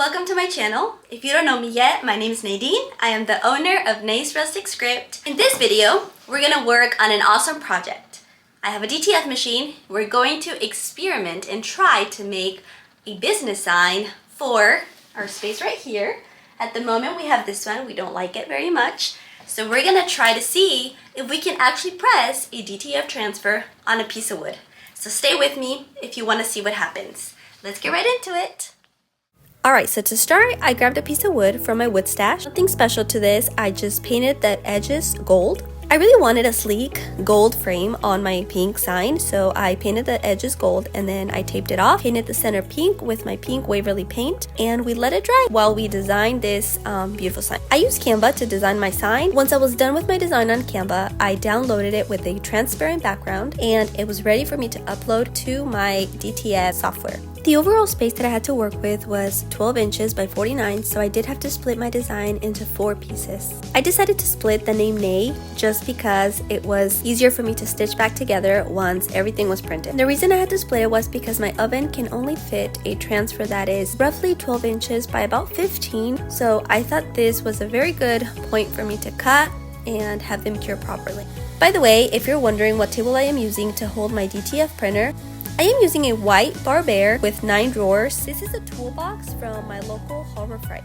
welcome to my channel. If you don't know me yet, my name is Nadine. I am the owner of Nays Rustic Script. In this video, we're gonna work on an awesome project. I have a DTF machine. We're going to experiment and try to make a business sign for our space right here. At the moment, we have this one. We don't like it very much. So we're gonna try to see if we can actually press a DTF transfer on a piece of wood. So stay with me if you wanna see what happens. Let's get right into it. Alright, so to start, I grabbed a piece of wood from my wood stash. Nothing special to this, I just painted the edges gold. I really wanted a sleek gold frame on my pink sign, so I painted the edges gold and then I taped it off, painted the center pink with my pink Waverly paint, and we let it dry while we designed this beautiful sign. I used Canva to design my sign. Once I was done with my design on Canva, I downloaded it with a transparent background and it was ready for me to upload to my DTF software. The overall space that I had to work with was 12 inches by 49, so I did have to split my design into 4 pieces. I decided to split the name Nay just because it was easier for me to stitch back together once everything was printed. The reason I had to split it was because my oven can only fit a transfer that is roughly 12 inches by about 15, so I thought this was a very good point for me to cut and have them cure properly. By the way, if you're wondering what table I am using to hold my DTF printer, I am using a white Barber with 9 drawers. This is a toolbox from my local Harbor Freight,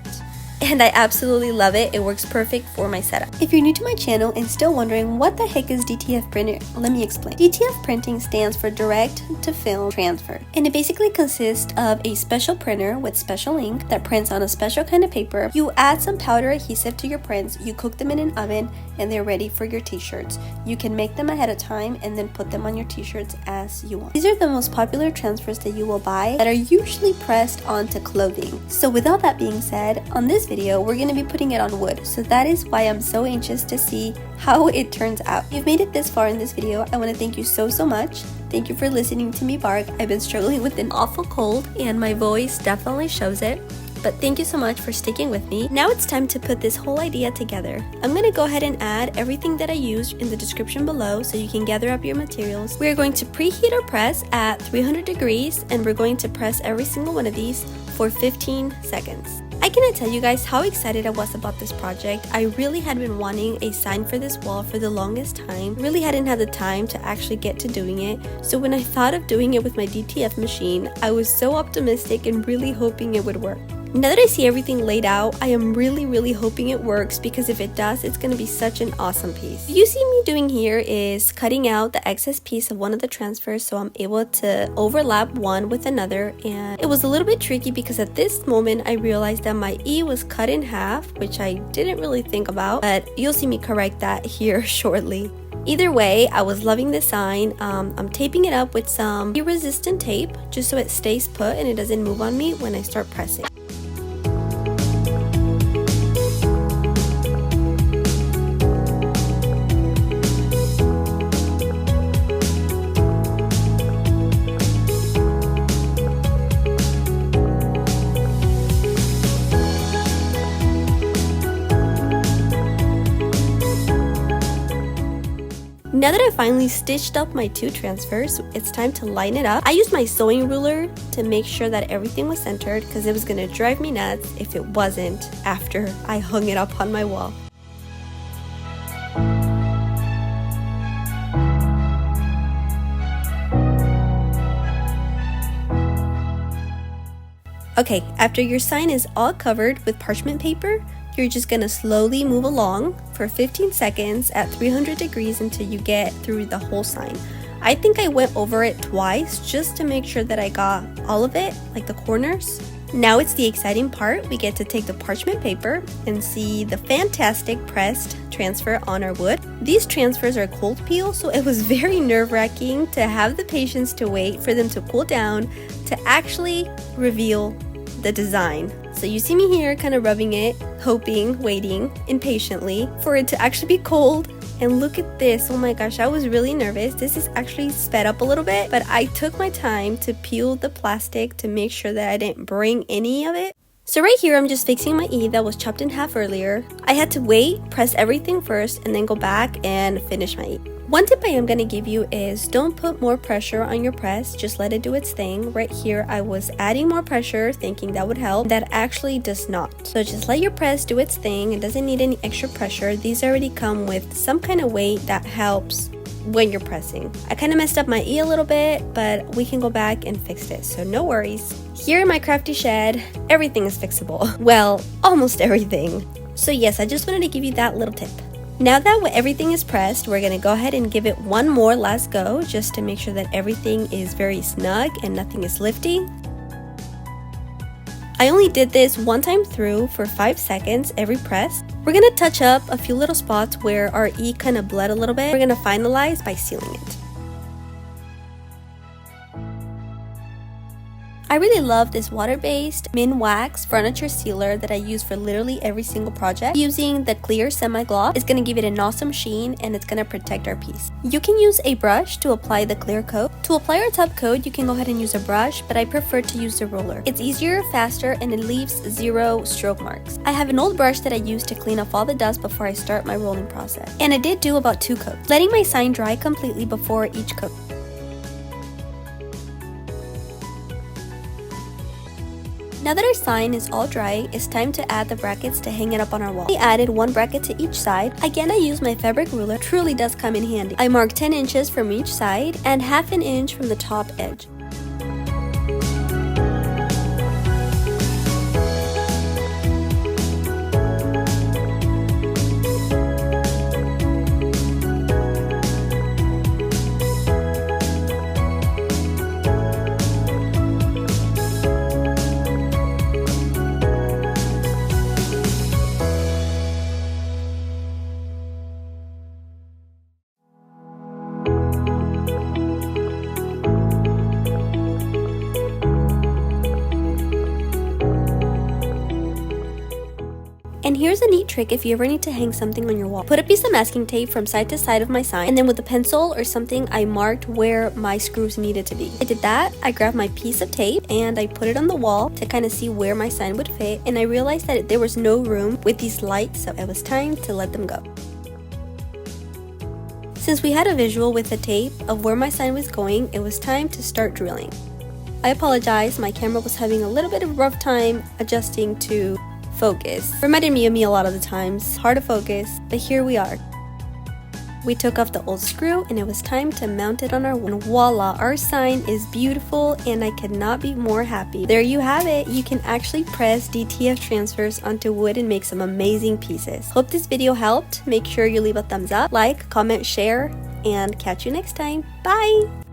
and I absolutely love it. It works perfect for my setup. If you're new to my channel and still wondering what the heck is DTF printer, let me explain. DTF printing stands for direct to film transfer, and it basically consists of a special printer with special ink that prints on a special kind of paper. You add some powder adhesive to your prints, you cook them in an oven, and they're ready for your t-shirts. You can make them ahead of time and then put them on your t-shirts as you want. These are the most popular transfers that you will buy that are usually pressed onto clothing. So with all that being said, on this video, we're going to be putting it on wood. So that is why I'm so anxious to see how it turns out. If you've made it this far in this video, I want to thank you so much. Thank you for listening to me bark. I've been struggling with an awful cold and my voice definitely shows it. But thank you so much for sticking with me. Now it's time to put this whole idea together. I'm going to go ahead and add everything that I used in the description below so you can gather up your materials. We are going to preheat our press at 300 degrees and we're going to press every single one of these for 15 seconds. I cannot tell you guys how excited I was about this project. I really had been wanting a sign for this wall for the longest time. Really hadn't had the time to actually get to doing it. So when I thought of doing it with my DTF machine, I was so optimistic and really hoping it would work. Now that I see everything laid out, I am really hoping it works, because if it does, it's going to be such an awesome piece. What you see me doing here is cutting out the excess piece of one of the transfers so I'm able to overlap one with another, and it was a little bit tricky because at this moment I realized that my E was cut in half, which I didn't really think about, but you'll see me correct that here shortly. Either way, I was loving this sign. I'm taping it up with some heat-resistant tape just so it stays put and it doesn't move on me when I start pressing. Now that I finally stitched up my 2 transfers, it's time to line it up. I used my sewing ruler to make sure that everything was centered because it was going to drive me nuts if it wasn't after I hung it up on my wall. Okay, after your sign is all covered with parchment paper, you're just gonna slowly move along for 15 seconds at 300 degrees until you get through the whole sign. I think I went over it twice just to make sure that I got all of it, like the corners. Now it's the exciting part. We get to take the parchment paper and see the fantastic pressed transfer on our wood. These transfers are cold peel, so it was very nerve-wracking to have the patience to wait for them to cool down to actually reveal the design. So you see me here kind of rubbing it, hoping, waiting impatiently for it to actually be cold. And look at this. Oh my gosh, I was really nervous. This is actually sped up a little bit, but I took my time to peel the plastic to make sure that I didn't bring any of it. So right here, I'm just fixing my E that was chopped in half earlier. I had to wait, press everything first, and then go back and finish my E. One tip I am going to give you is don't put more pressure on your press, just let it do its thing. Right here I was adding more pressure thinking that would help. That actually does not. So just let your press do its thing. It doesn't need any extra pressure. These already come with some kind of weight that helps when you're pressing. I kind of messed up my E a little bit, but we can go back and fix it, so no worries. Here in my crafty shed, everything is fixable. Well, almost everything. So yes, I just wanted to give you that little tip. Now that everything is pressed, we're gonna go ahead and give it one more last go just to make sure that everything is very snug and nothing is lifting. I only did this one time through for 5 seconds every press. We're gonna touch up a few little spots where our E kind of bled a little bit. We're gonna finalize by sealing it. I really love this water-based min wax furniture sealer that I use for literally every single project. Using the clear semi-gloss is going to give it an awesome sheen, and it's going to protect our piece. You can use a brush to apply the clear coat. To apply our top coat, you can go ahead and use a brush, but I prefer to use the roller. It's easier, faster, and it leaves 0 stroke marks. I have an old brush that I use to clean off all the dust before I start my rolling process. And I did do about 2 coats, letting my sign dry completely before each coat. Now that our sign is all dry, it's time to add the brackets to hang it up on our wall. I added 1 bracket to each side. Again, I use my fabric ruler. It truly does come in handy. I marked 10 inches from each side and ½ an inch from the top edge. And here's a neat trick if you ever need to hang something on your wall. Put a piece of masking tape from side to side of my sign, and then with a pencil or something I marked where my screws needed to be. I did that, I grabbed my piece of tape and I put it on the wall to kind of see where my sign would fit, and I realized that there was no room with these lights, so it was time to let them go. Since we had a visual with the tape of where my sign was going, it was time to start drilling. I apologize, my camera was having a little bit of a rough time adjusting to focus. Reminded me of me a lot of the times. Hard to focus, but here we are. We took off the old screw and it was time to mount it on our wall. And voila, our sign is beautiful and I could not be more happy. There you have it. You can actually press DTF transfers onto wood and make some amazing pieces. Hope this video helped. Make sure you leave a thumbs up, like, comment, share, and catch you next time. Bye!